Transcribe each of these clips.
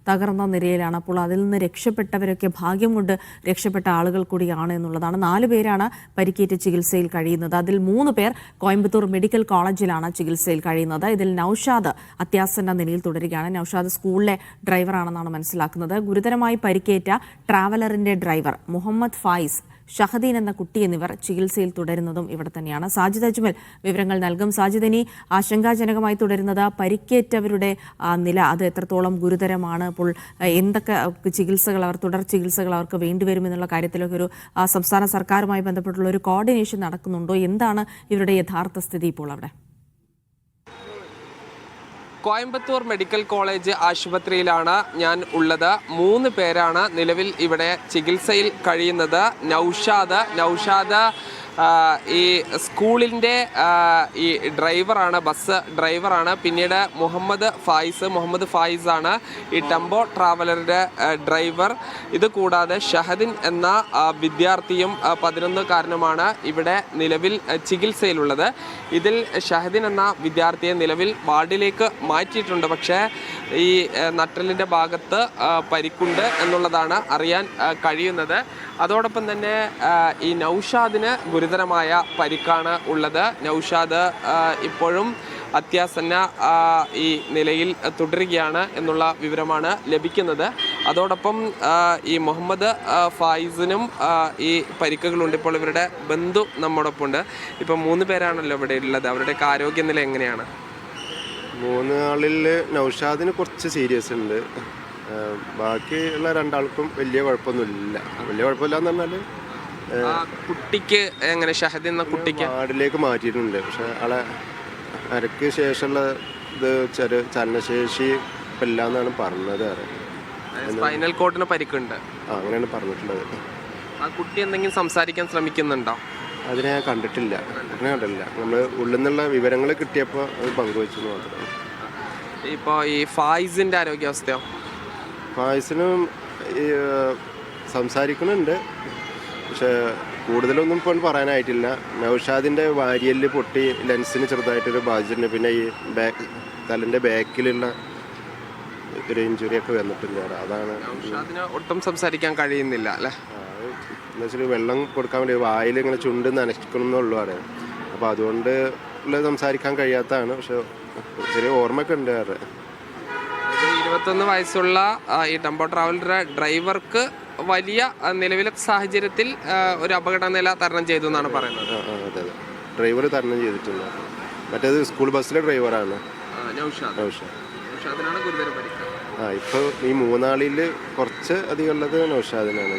തകർന്ന നിലയിലാണ്. അപ്പോൾ അതിൽ നിന്ന് രക്ഷപ്പെട്ടവരൊക്കെ ഭാഗ്യം കൊണ്ട് രക്ഷപ്പെട്ട ആളുകൾ കൂടിയാണ് എന്നുള്ളതാണ്. 4 പേരാണ് പരിക്കേറ്റ് ചികിത്സയിൽ കഴിയുന്നത്. അതിൽ 3 പേർ കോയമ്പത്തൂർ മെഡിക്കൽ കോളേജിലാണ് ചികിത്സയിൽ കഴിയുന്നത്. ഇതിൽ നൌഷാദ് അത്യാസന്ന നിലയിൽ തുടരുകയാണ്. നൌഷാദ് സ്കൂളിലെ ഡ്രൈവറാണെന്നാണ് മനസ്സിലാക്കുന്നത്. ഗുരുതരമായി പരിക്കേറ്റ ട്രാവലറിന്റെ ഡ്രൈവർ മുഹമ്മദ് ഫായിസ്, ഷഹദീൻ എന്ന കുട്ടി എന്നിവർ ചികിത്സയിൽ തുടരുന്നതും ഇവിടെ തന്നെയാണ്. സാജിദ് അജ്മൽ വിവരങ്ങൾ നൽകും. സാജിദ്, ഇനി ആശങ്കാജനകമായി തുടരുന്നത് പരിക്കേറ്റവരുടെ നില, അത് എത്രത്തോളം ഗുരുതരമാണ്? അപ്പോൾ എന്തൊക്കെ ചികിത്സകൾ തുടർ ചികിത്സകൾ അവർക്ക് വേണ്ടിവരുമെന്നുള്ള കാര്യത്തിലൊക്കെ ഒരു സംസ്ഥാന സർക്കാരുമായി ബന്ധപ്പെട്ടുള്ള ഒരു കോർഡിനേഷൻ നടക്കുന്നുണ്ടോ? എന്താണ് ഇവരുടെ യഥാർത്ഥ സ്ഥിതി ഇപ്പോൾ അവിടെ? കോയമ്പത്തൂർ മെഡിക്കൽ കോളേജ് ആശുപത്രിയിലാണ് ഞാൻ ഉള്ളത്. 3 പേരാണ് നിലവിൽ ഇവിടെ ചികിത്സയിൽ കഴിയുന്നത്. നൌഷാദ് ഈ സ്കൂളിൻ്റെ ഈ ഡ്രൈവറാണ്, ബസ് ഡ്രൈവറാണ്. പിന്നീട് മുഹമ്മദ് ഫായിസ് ആണ് ഈ ടെമ്പോ ട്രാവലറിൻ്റെ ഡ്രൈവർ. ഇത് കൂടാതെ ഷഹദീൻ എന്ന വിദ്യാർത്ഥിയും 11-കാരനുമാണ് ഇവിടെ നിലവിൽ ചികിത്സയിലുള്ളത്. ഇതിൽ ഷഹദീൻ എന്ന വിദ്യാർത്ഥിയെ നിലവിൽ വാർഡിലേക്ക് മാറ്റിയിട്ടുണ്ട്. പക്ഷേ ഈ നട്ടലിൻ്റെ ഭാഗത്ത് പരിക്കുണ്ട് എന്നുള്ളതാണ് അറിയാൻ കഴിയുന്നത്. അതോടൊപ്പം തന്നെ ഈ നൌഷാദിന് ഗുരുതരമായ പരിക്കാണ് ഉള്ളത്. നൌഷാദ് ഇപ്പോഴും അത്യാസന്ന ഈ നിലയിൽ തുടരുകയാണ് എന്നുള്ള വിവരമാണ് ലഭിക്കുന്നത്. അതോടൊപ്പം ഈ മുഹമ്മദ് ഫായിസിനും ഈ പരിക്കുകളുണ്ട്. ഇപ്പോൾ ഇവരുടെ ബന്ധു നമ്മോടൊപ്പം ഉണ്ട്. ഇപ്പം 3 പേരാണല്ലോ ഇവിടെ ഉള്ളത്. അവരുടെയൊക്കെ ആരോഗ്യനില എങ്ങനെയാണ്? 3 ആളിൽ നൌഷാദിന് കുറച്ച് സീരിയസ് ഉണ്ട്. ബാക്കിയുള്ള 2 ആൾക്കും വലിയ കുഴപ്പമൊന്നുമില്ല. വലിയ കുഴപ്പമില്ല എന്ന് പറഞ്ഞാൽ കുട്ടിക്ക് എങ്ങനെ, ഷഹദീൻ എന്ന കുട്ടിക്ക് വാർഡിലേക്ക് മാറ്റിയിട്ടുണ്ട്. പക്ഷെ ആളെ അരക്ക് ശേഷമുള്ള ഇത് ചലനശേഷി ഇല്ല എന്നാണ് പറഞ്ഞത്. സ്പൈനൽ കോഡിന് പരിക്കുണ്ട്, അങ്ങനെയാണ് പറഞ്ഞിട്ടുള്ളത്. ആ കുട്ടി എന്തെങ്കിലും സംസാരിക്കാൻ ശ്രമിക്കുന്നുണ്ടോ? അതിനെ ഞാൻ കണ്ടിട്ടില്ല. നമ്മൾ ഉള്ളിൽ നിന്നുള്ള വിവരങ്ങൾ കിട്ടിയപ്പോൾ അത് പങ്കുവെച്ചു മാത്രമാണ്. ഇപ്പോൾ ഈ ഫായിസിൻ്റെ ആരോഗ്യാവസ്ഥയോ? ഫായിസിനും ഈ സംസാരിക്കുന്നുണ്ട്, പക്ഷെ കൂടുതലൊന്നും ഇപ്പോൾ പറയാനായിട്ടില്ല. നൌഷാദിൻ്റെ വാരിയല് പൊട്ടി ലെൻസിന് ചെറുതായിട്ടൊരു ബാധിച്ചിട്ടുണ്ട്. പിന്നെ ഈ തലൻ്റെ ബാക്കിലുള്ള ഒരു ഇഞ്ചുറിയൊക്കെ വന്നിട്ടുണ്ട്. അതാണ്. നൌഷാദിന് ഒട്ടും സംസാരിക്കാൻ കഴിയുന്നില്ല അല്ലേ? എന്ന് വെച്ചാൽ വെള്ളം കൊടുക്കാൻ വേണ്ടി വായിൽ ഇങ്ങനെ ചുണ്ട് നനയ്ക്കണമെന്നുള്ളൂ അറിയാം. അപ്പോൾ അതുകൊണ്ട് സംസാരിക്കാൻ കഴിയാത്തതാണ്. പക്ഷെ ചെറിയ ഓർമ്മയൊക്കെ ഉണ്ട്. 21 വയസ്സുള്ള ഈ ടെമ്പോ ട്രാവലറുടെ ഡ്രൈവർക്ക് വലിയ നിലവിലെ സാഹചര്യത്തിൽ ഒരു അപകടനില തരണം ചെയ്തു എന്നാണ് പറയുന്നത്. അതെ, ഡ്രൈവർ തരണം ചെയ്തിട്ടുണ്ട്. മറ്റേത് സ്കൂൾ ബസ്സിലെ ഡ്രൈവറാണ് നൌഷാദിനാണ് ഗുരുതര പരിക്ക്. ഇപ്പോൾ ഈ 3 ആളിൽ കുറച്ച് അധികം ഉള്ളത് നൌഷാദിനാണ്.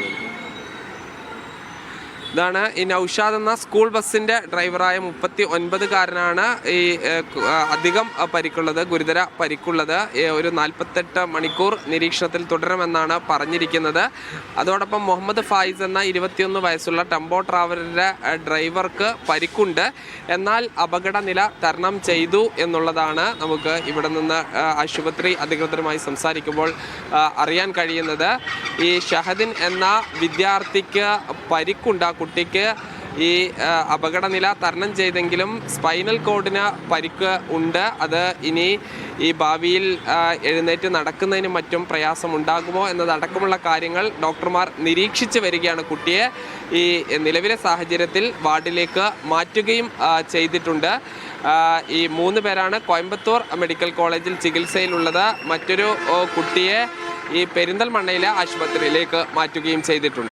ഇതാണ് ഈ നൌഷാദ് എന്ന സ്കൂൾ ബസ്സിൻ്റെ ഡ്രൈവറായ 39-കാരനാണ് ഈ അധികം പരിക്കുള്ളത്, ഗുരുതര പരിക്കുള്ളത്. ഒരു 48 മണിക്കൂർ നിരീക്ഷണത്തിൽ തുടരുമെന്നാണ് പറഞ്ഞിരിക്കുന്നത്. അതോടൊപ്പം മുഹമ്മദ് ഫായിസ് എന്ന 21 വയസ്സുള്ള ടെമ്പോ ട്രാവലറിൻ്റെ ഡ്രൈവർക്ക് പരിക്കുണ്ട്. എന്നാൽ അപകടനില തരണം ചെയ്തു എന്നുള്ളതാണ് നമുക്ക് ഇവിടെ നിന്ന് ആശുപത്രി അധികൃതരുമായി സംസാരിക്കുമ്പോൾ അറിയാൻ കഴിയുന്നത്. ഈ ഷഹദീൻ എന്ന വിദ്യാർത്ഥിക്ക് പരിക്കുണ്ട്. കുട്ടിക്ക് ഈ അപകടനില തരണം ചെയ്തെങ്കിലും സ്പൈനൽ കോഡിന് പരിക്ക് ഉണ്ട്. അത് ഇനി ഈ ഭാവിയിൽ എഴുന്നേറ്റ് നടക്കുന്നതിനും മറ്റും പ്രയാസമുണ്ടാകുമോ എന്നതടക്കമുള്ള കാര്യങ്ങൾ ഡോക്ടർമാർ നിരീക്ഷിച്ച് വരികയാണ്. കുട്ടിയെ ഈ നിലവിലെ സാഹചര്യത്തിൽ വാർഡിലേക്ക് മാറ്റുകയും ചെയ്തിട്ടുണ്ട്. ഈ 3 പേരാണ് കോയമ്പത്തൂർ മെഡിക്കൽ കോളേജിൽ ചികിത്സയിലുള്ളത്. മറ്റൊരു കുട്ടിയെ ഈ പെരിന്തൽമണ്ണയിലെ ആശുപത്രിയിലേക്ക് മാറ്റുകയും ചെയ്തിട്ടുണ്ട്.